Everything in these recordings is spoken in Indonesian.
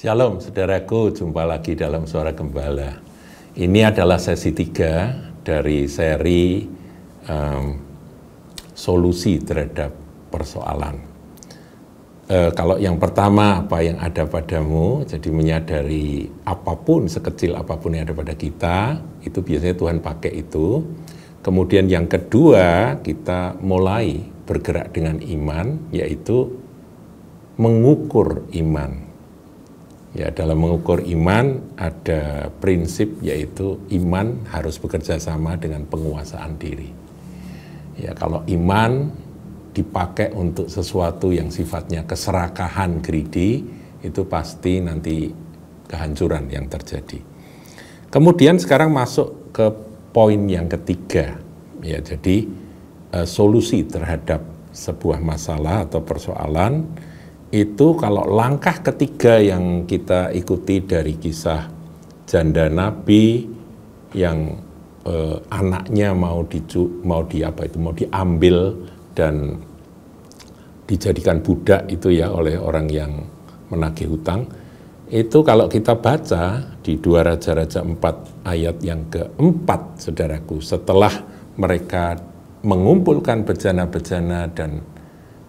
Shalom saudaraku, jumpa lagi dalam Suara Gembala. Ini adalah sesi 3 dari seri solusi terhadap persoalan. Kalau yang pertama, apa yang ada padamu, jadi menyadari apapun, sekecil apapun yang ada pada kita, itu biasanya Tuhan pakai itu. Kemudian yang kedua, kita mulai bergerak dengan iman, yaitu mengukur iman. Ya, dalam mengukur iman ada prinsip, yaitu iman harus bekerja sama dengan penguasaan diri. Ya, kalau iman dipakai untuk sesuatu yang sifatnya keserakahan, greedy, itu pasti nanti kehancuran yang terjadi. Kemudian sekarang masuk ke poin yang ketiga. Ya, jadi solusi terhadap sebuah masalah atau persoalan itu kalau langkah ketiga yang kita ikuti dari kisah janda Nabi yang anaknya mau diambil dan dijadikan budak itu ya oleh orang yang menagih hutang. Itu kalau kita baca di 2 Raja-Raja 4 ayat yang keempat, saudaraku, setelah mereka mengumpulkan bejana-bejana dan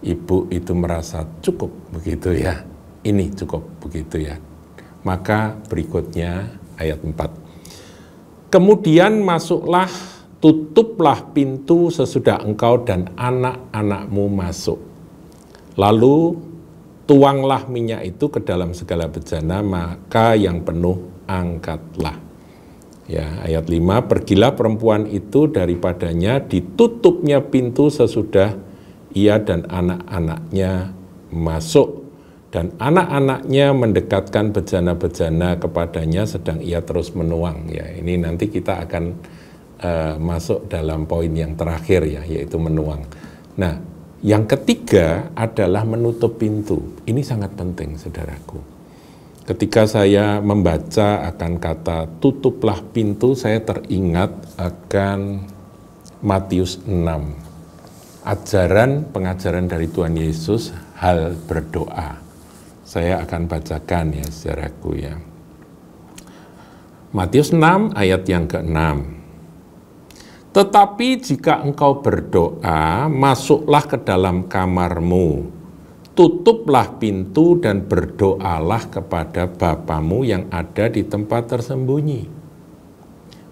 ibu itu merasa cukup begitu ya, ini cukup begitu ya. Maka berikutnya ayat 4. Kemudian masuklah, tutuplah pintu sesudah engkau dan anak-anakmu masuk. Lalu tuanglah minyak itu ke dalam segala bejana, maka yang penuh angkatlah. Ya, ayat 5, pergilah perempuan itu daripadanya, ditutupnya pintu sesudah ia dan anak-anaknya masuk, dan anak-anaknya mendekatkan bejana-bejana kepadanya sedang ia terus menuang. Ya, ini nanti kita akan masuk dalam poin yang terakhir ya, yaitu menuang. Nah, yang ketiga adalah menutup pintu. Ini sangat penting, saudaraku. Ketika saya membaca akan kata tutuplah pintu, saya teringat akan Matius 6. Pengajaran dari Tuhan Yesus hal berdoa. Saya akan bacakan ya, saudaraku ya. Matius 6 ayat yang ke-6. Tetapi jika engkau berdoa, masuklah ke dalam kamarmu, tutuplah pintu dan berdoalah kepada Bapamu yang ada di tempat tersembunyi.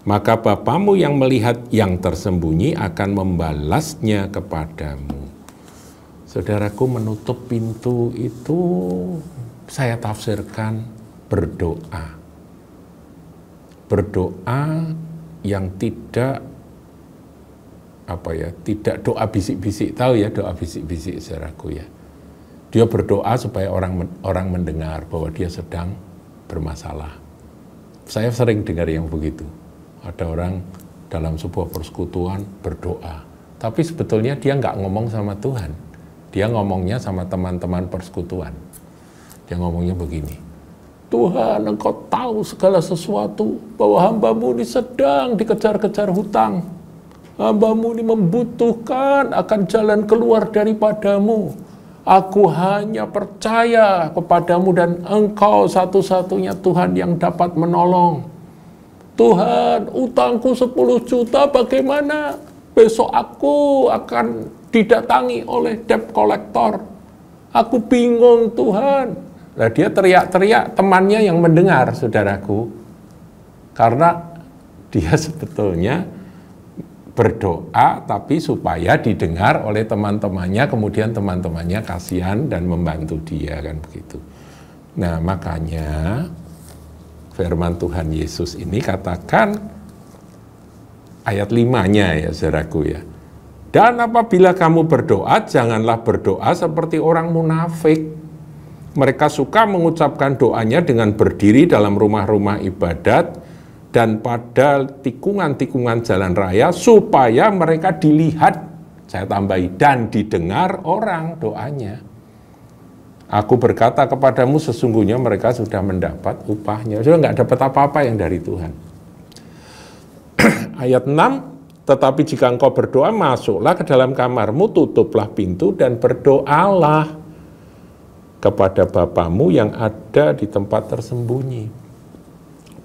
Maka Bapamu yang melihat yang tersembunyi akan membalasnya kepadamu. Saudaraku, menutup pintu itu saya tafsirkan berdoa. Berdoa yang tidak tidak doa bisik-bisik. Tahu ya doa bisik-bisik, saudaraku ya. Dia berdoa supaya orang mendengar bahwa dia sedang bermasalah. Saya sering dengar yang begitu. Ada orang dalam sebuah persekutuan berdoa, tapi sebetulnya dia nggak ngomong sama Tuhan. Dia ngomongnya sama teman-teman persekutuan. Dia ngomongnya begini, Tuhan, engkau tahu segala sesuatu, bahwa hambamu ini sedang dikejar-kejar hutang. Hambamu ini membutuhkan akan jalan keluar daripadamu. Aku hanya percaya kepadamu dan engkau satu-satunya Tuhan yang dapat menolong. Tuhan, utangku 10 juta bagaimana? Besok aku akan didatangi oleh debt collector. Aku bingung, Tuhan. Nah, dia teriak-teriak, temannya yang mendengar, saudaraku. Karena dia sebetulnya berdoa, tapi supaya didengar oleh teman-temannya, kemudian teman-temannya kasihan dan membantu dia, kan begitu. Nah, makanya firman Tuhan Yesus ini katakan ayat 5-nya ya, saudaraku ya. Dan apabila kamu berdoa, janganlah berdoa seperti orang munafik. Mereka suka mengucapkan doanya dengan berdiri dalam rumah-rumah ibadat dan pada tikungan-tikungan jalan raya supaya mereka dilihat, saya tambahi, dan didengar orang doanya. Aku berkata kepadamu, sesungguhnya mereka sudah mendapat upahnya. Sudah nggak dapat apa-apa yang dari Tuhan. Ayat 6, tetapi jika engkau berdoa, masuklah ke dalam kamarmu, tutuplah pintu dan berdoalah kepada Bapamu yang ada di tempat tersembunyi,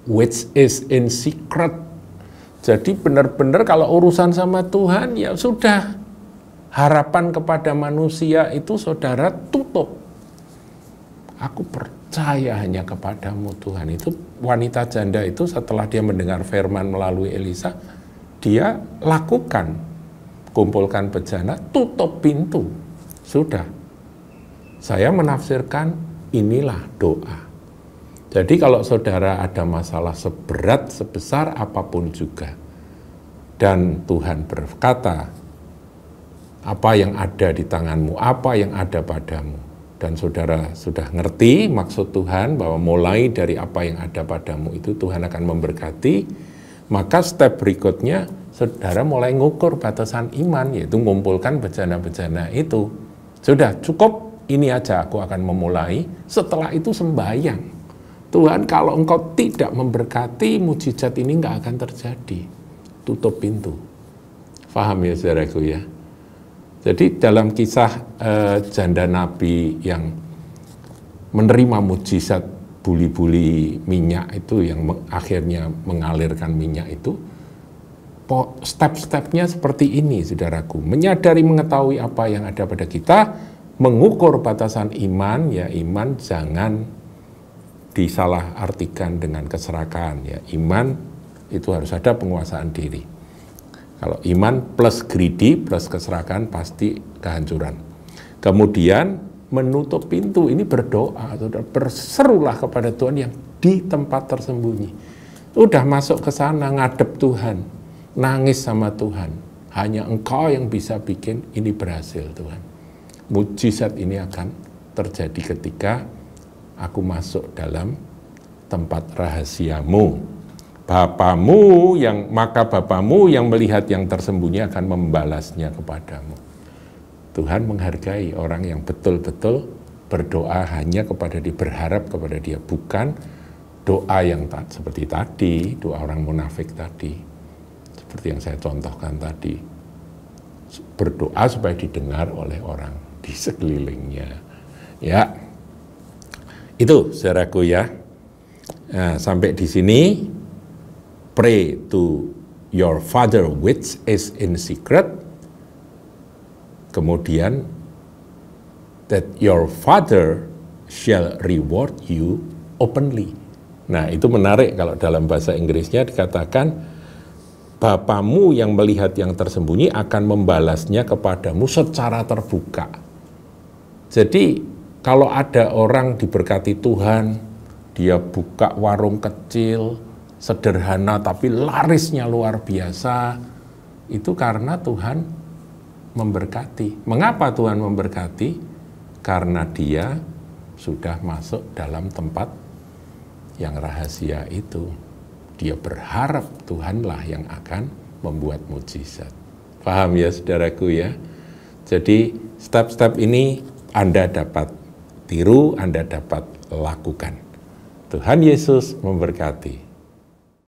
which is in secret. Jadi benar-benar kalau urusan sama Tuhan ya sudah, harapan kepada manusia itu saudara tutup. Aku percaya hanya kepadamu Tuhan. Itu wanita janda itu setelah dia mendengar firman melalui Elisa, dia lakukan, kumpulkan bejana, tutup pintu. Sudah. Saya menafsirkan inilah doa. Jadi kalau saudara ada masalah seberat, sebesar apapun juga, dan Tuhan berkata, apa yang ada di tanganmu, apa yang ada padamu, dan saudara sudah ngerti maksud Tuhan bahwa mulai dari apa yang ada padamu itu Tuhan akan memberkati, maka step berikutnya saudara mulai ngukur batasan iman, yaitu mengumpulkan bejana-bejana itu. Sudah cukup, ini aja aku akan memulai, setelah itu sembahyang. Tuhan, kalau engkau tidak memberkati, mujizat ini nggak akan terjadi. Tutup pintu. Paham ya saudaraku ya? Jadi dalam kisah janda Nabi yang menerima mujizat buli-buli minyak itu, yang akhirnya mengalirkan minyak itu, step-stepnya seperti ini saudaraku. Menyadari, mengetahui apa yang ada pada kita, mengukur batasan iman, ya iman jangan disalahartikan dengan keserakahan, ya iman itu harus ada penguasaan diri. Kalau iman plus greedy plus keserakahan pasti kehancuran. Kemudian menutup pintu, ini berdoa, saudara, berserulah kepada Tuhan yang di tempat tersembunyi. Udah masuk ke sana, ngadep Tuhan, nangis sama Tuhan. Hanya Engkau yang bisa bikin ini berhasil Tuhan. Mujizat ini akan terjadi ketika aku masuk dalam tempat rahasiamu. Maka Bapamu yang melihat yang tersembunyi akan membalasnya kepadamu. Tuhan menghargai orang yang betul-betul berdoa hanya kepada dia, berharap kepada dia, bukan doa yang seperti tadi, doa orang munafik tadi, seperti yang saya contohkan tadi, berdoa supaya didengar oleh orang di sekelilingnya. Ya. Itu saudaraku ya. Nah, sampai di sini, pray to your Father which is in secret. Kemudian, that your Father shall reward you openly. Nah, itu menarik kalau dalam bahasa Inggrisnya dikatakan, Bapamu yang melihat yang tersembunyi akan membalasnya kepadamu secara terbuka. Jadi, kalau ada orang diberkati Tuhan, dia buka warung kecil, sederhana tapi larisnya luar biasa, itu karena Tuhan memberkati. Mengapa Tuhan memberkati? Karena dia sudah masuk dalam tempat yang rahasia itu. Dia berharap Tuhanlah yang akan membuat mujizat. Paham ya saudaraku ya? Jadi step-step ini Anda dapat tiru, Anda dapat lakukan. Tuhan Yesus memberkati.